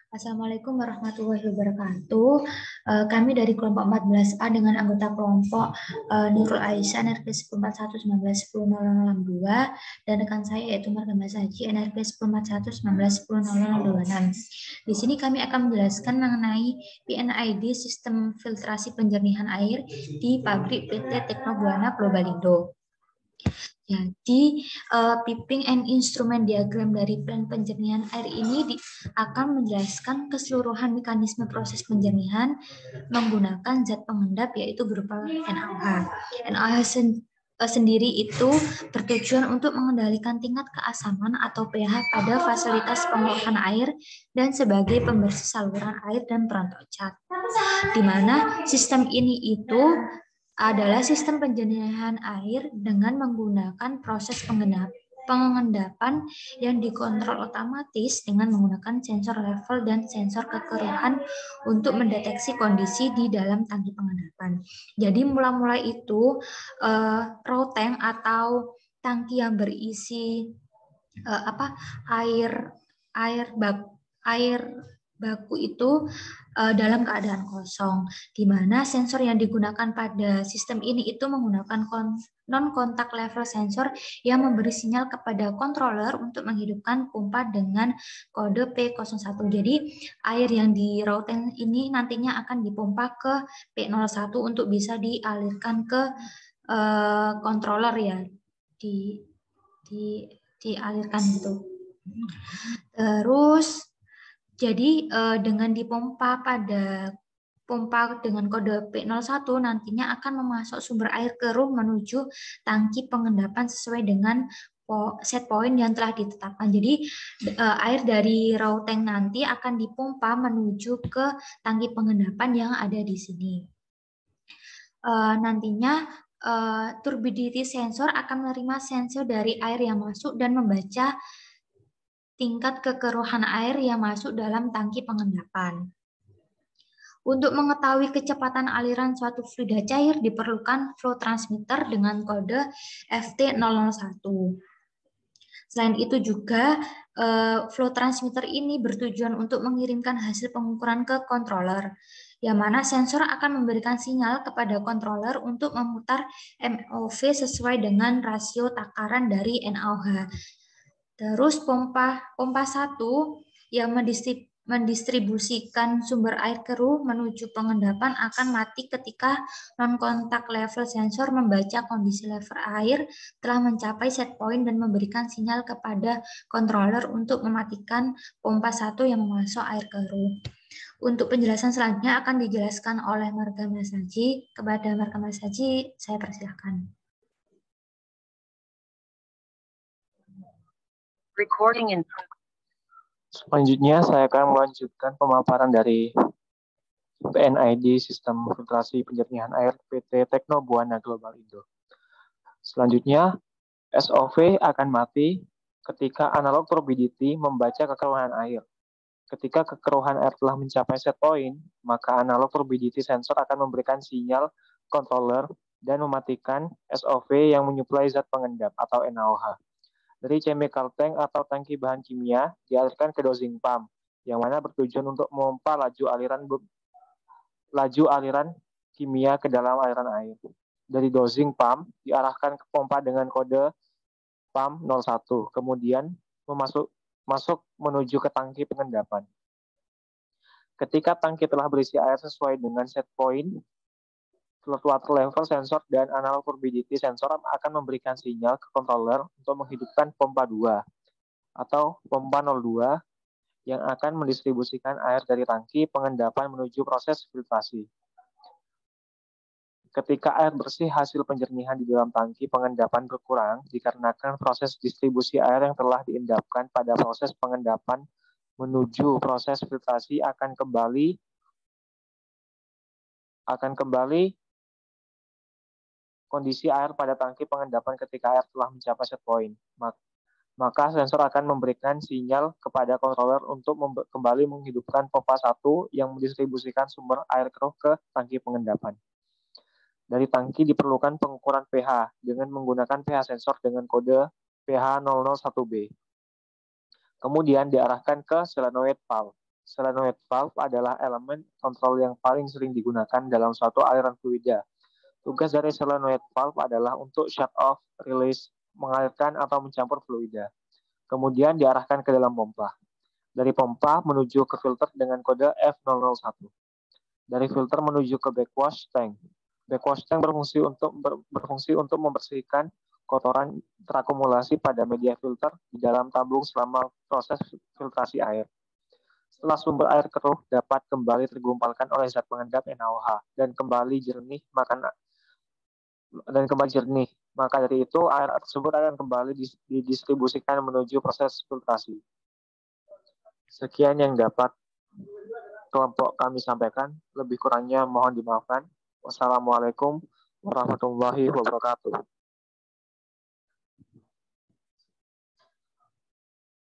Assalamualaikum warahmatullahi wabarakatuh. Kami dari kelompok 14A dengan anggota kelompok Nurul Aisyah NRP 104119100062 dan rekan saya yaitu Margama Saji NRP 104119100026. Di sini kami akan menjelaskan mengenai PNID sistem filtrasi penjernihan air di pabrik PT Teknobuana Globalindo. Jadi, piping and instrument diagram dari plan penjernihan air ini akan menjelaskan keseluruhan mekanisme proses penjernihan menggunakan zat pengendap yaitu berupa NaOH. NaOH sendiri itu bertujuan untuk mengendalikan tingkat keasaman atau pH pada fasilitas pengolahan air dan sebagai pembersih saluran air dan perantau cat. Di mana sistem ini itu adalah sistem penjernihan air dengan menggunakan proses pengendapan yang dikontrol otomatis dengan menggunakan sensor level dan sensor kekeruhan untuk mendeteksi kondisi di dalam tangki pengendapan. Jadi mula-mula itu raw tank atau tangki yang berisi air baku itu dalam keadaan kosong, di mana sensor yang digunakan pada sistem ini itu menggunakan non-kontak level sensor yang memberi sinyal kepada controller untuk menghidupkan pompa dengan kode P01. Jadi air yang di raw tank ini nantinya akan dipompa ke P01 untuk bisa dialirkan ke controller ya, dialirkan gitu. Terus jadi dengan dipompa pada pompa dengan kode P01 nantinya akan memasok sumber air keruh menuju tangki pengendapan sesuai dengan set point yang telah ditetapkan. Jadi air dari raw tank nanti akan dipompa menuju ke tangki pengendapan yang ada di sini. Nantinya turbidity sensor akan menerima sensor dari air yang masuk dan membaca tingkat kekeruhan air yang masuk dalam tangki pengendapan. Untuk mengetahui kecepatan aliran suatu fluida cair diperlukan flow transmitter dengan kode FT001. Selain itu juga flow transmitter ini bertujuan untuk mengirimkan hasil pengukuran ke controller, yang mana sensor akan memberikan sinyal kepada controller untuk memutar MOV sesuai dengan rasio takaran dari NaOH. Terus pompa 1 yang mendistribusikan sumber air keruh menuju pengendapan akan mati ketika non-kontak level sensor membaca kondisi level air telah mencapai set point dan memberikan sinyal kepada controller untuk mematikan pompa 1 yang memasok air keruh. Untuk penjelasan selanjutnya akan dijelaskan oleh Margama Saji. Kepada Margama Saji, saya persilahkan. Recording in. Selanjutnya saya akan melanjutkan pemaparan dari PNID Sistem Filtrasi Penjernihan Air PT Teknobuana Globalindo. Selanjutnya, SOV akan mati ketika analog turbidity membaca kekeruhan air. Ketika kekeruhan air telah mencapai set point, maka analog turbidity sensor akan memberikan sinyal controller dan mematikan SOV yang menyuplai zat pengendap atau NaOH. Dari chemical tank atau tangki bahan kimia dialirkan ke dosing pump, yang mana bertujuan untuk memompa laju aliran kimia ke dalam aliran air. Dari dosing pump diarahkan ke pompa dengan kode pump 01, kemudian masuk menuju ke tangki pengendapan. Ketika tangki telah berisi air sesuai dengan set point, water level sensor dan analog turbidity sensor akan memberikan sinyal ke controller untuk menghidupkan pompa 2 atau pompa 02 yang akan mendistribusikan air dari tangki pengendapan menuju proses filtrasi. Ketika air bersih hasil penjernihan di dalam tangki pengendapan berkurang dikarenakan proses distribusi air yang telah diendapkan pada proses pengendapan menuju proses filtrasi akan kembali kondisi air pada tangki pengendapan ketika air telah mencapai set point. Maka sensor akan memberikan sinyal kepada controller untuk kembali menghidupkan pompa 1 yang mendistribusikan sumber air keruh ke tangki pengendapan. Dari tangki diperlukan pengukuran pH dengan menggunakan pH sensor dengan kode pH 001B. Kemudian diarahkan ke solenoid valve. Solenoid valve adalah elemen kontrol yang paling sering digunakan dalam suatu aliran fluida. Tugas dari solenoid valve adalah untuk shut off, release, mengalirkan atau mencampur fluida. Kemudian diarahkan ke dalam pompa. Dari pompa menuju ke filter dengan kode F001. Dari filter menuju ke backwash tank. Backwash tank berfungsi untuk membersihkan kotoran terakumulasi pada media filter di dalam tabung selama proses filtrasi air. Setelah sumber air keruh dapat kembali tergumpalkan oleh zat pengendap NaOH dan kembali jernih, maka dari itu air tersebut akan kembali didistribusikan menuju proses filtrasi. Sekian yang dapat kelompok kami sampaikan, lebih kurangnya mohon dimaafkan. Wassalamualaikum warahmatullahi wabarakatuh.